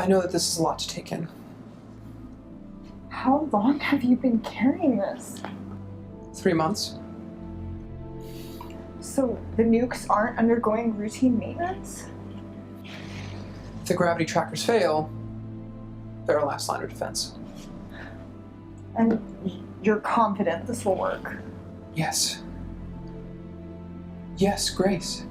I know that this is a lot to take in. How long have you been carrying this? 3 months. So the nukes aren't undergoing routine maintenance? If the gravity trackers fail, they're our last line of defense. And you're confident this will work? Yes. Yes, Grace.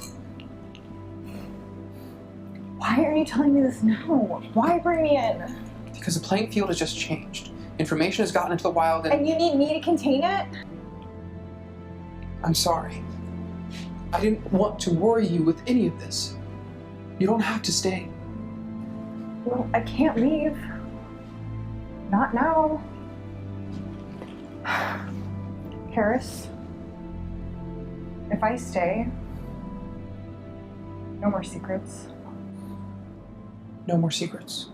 Why are you telling me this now? Why bring me in? Because the playing field has just changed. Information has gotten into the wild And you need me to contain it? I'm sorry. I didn't want to worry you with any of this. You don't have to stay. Well, I can't leave. Not now. Harris, if I stay, no more secrets. No more secrets.